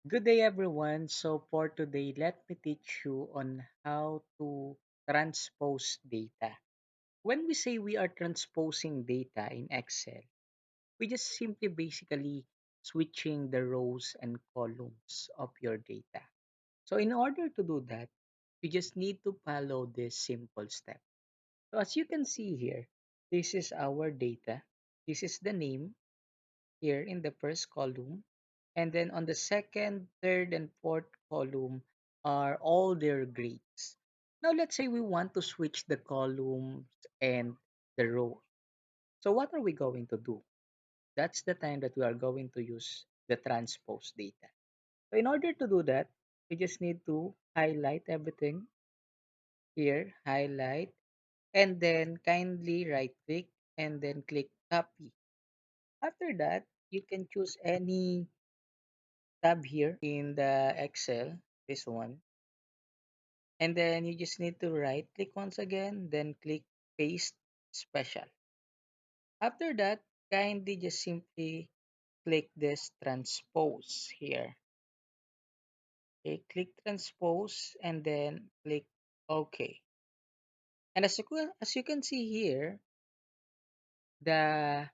Good day, everyone. So, for today, let me teach you on how to transpose data. When we say we are transposing data in Excel, we just simply basically switching the rows and columns of your data. So, in order to do that, you just need to follow this simple step. So, as you can see here, this is our data. This is the name here in the first column. And then on the second, third, and fourth column are all their grades. Now let's say we want to switch the columns and the row. So what are we going to do? That's the time that we are going to use the transpose data. So in order to do that, we just need to highlight everything here, highlight, and then kindly right click and then click copy. After that, you can choose any tab here in the Excel, this one, and then you just need to right click once again, then click paste special. After that, kindly just simply click this transpose here. Okay, click transpose and then click OK. And as you can see here, the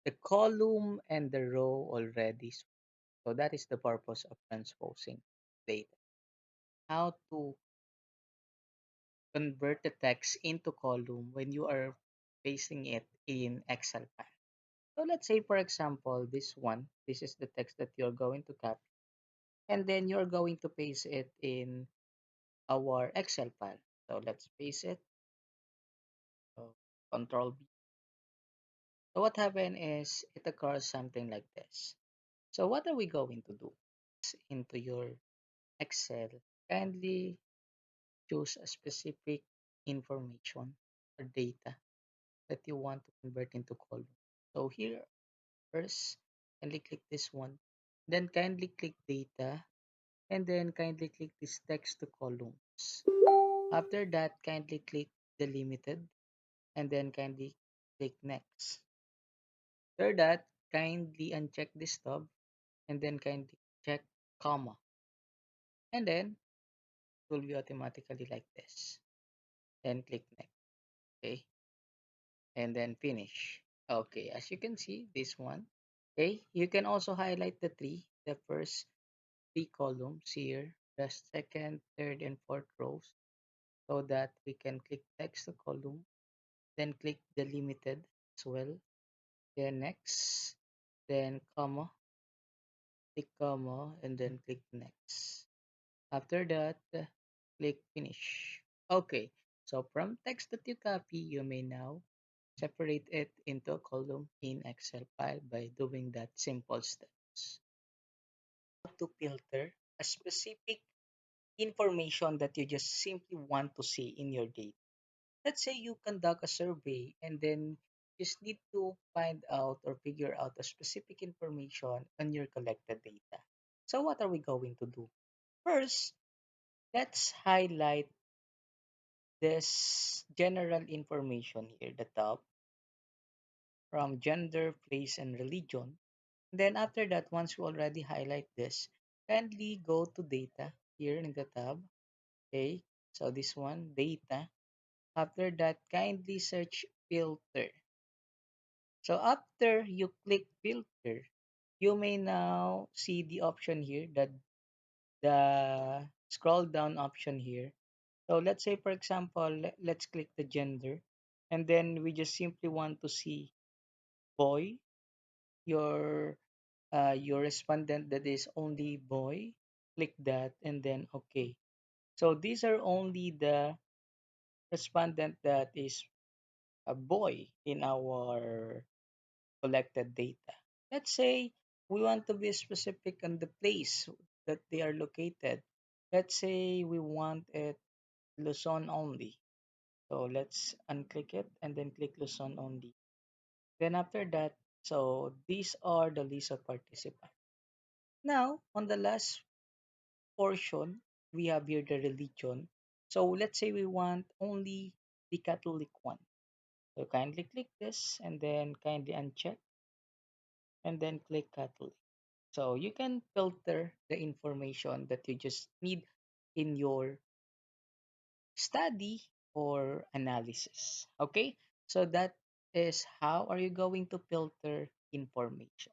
the column and the row already. So that is the purpose of transposing data. How to convert the text into column when you are pasting it in Excel file. So let's say, for example, this one, this is the text that you're going to copy, and then you're going to paste it in our Excel file. So let's paste it. So Control B. So what happened is it occurs something like this. So what are we going to do? Into your Excel, kindly choose a specific information or data that you want to convert into column. So here first, kindly click this one. Then kindly click data and then kindly click this text to columns. After that, kindly click delimited and then kindly click next. After that, kindly uncheck this tab and then kindly check comma. And then it will be automatically like this. Then click next. Okay. And then finish. Okay, as you can see, this one. Okay, you can also highlight the first three columns here, the second, third, and fourth rows, so that we can click text to column, then click delimited as well, then next, then comma, click comma, and then click next. After that, click finish. Okay, so from text that you copy, you may now separate it into a column in Excel file by doing that simple steps. How to filter a specific information that you just simply want to see in your data. Let's say you conduct a survey and then just need to find out or figure out a specific information on your collected data. So what are we going to do? First, let's highlight this general information here, the top, from gender, place, and religion. Then after that, once you already highlight this, kindly go to data here in the tab. Okay, so this one, data. After that, kindly search filter. So after you click filter, you may now see the option here, that the scroll down option here. So let's say, for example, let's click the gender, and then we just simply want to see boy, your your respondent that is only boy. Click that and then okay. So these are only the respondent that is a boy in our collected data. Let's say we want to be specific on the place that they are located. Let's say we want it Luzon only. So let's unclick it and then click Luzon only. Then after that, so these are the list of participants. Now, on the last portion, we have here the religion. So let's say we want only the Catholic one. So kindly click this and then kindly uncheck and then click Catholic. So you can filter the information that you just need in your study or analysis. Okay? So that is how are you going to filter information.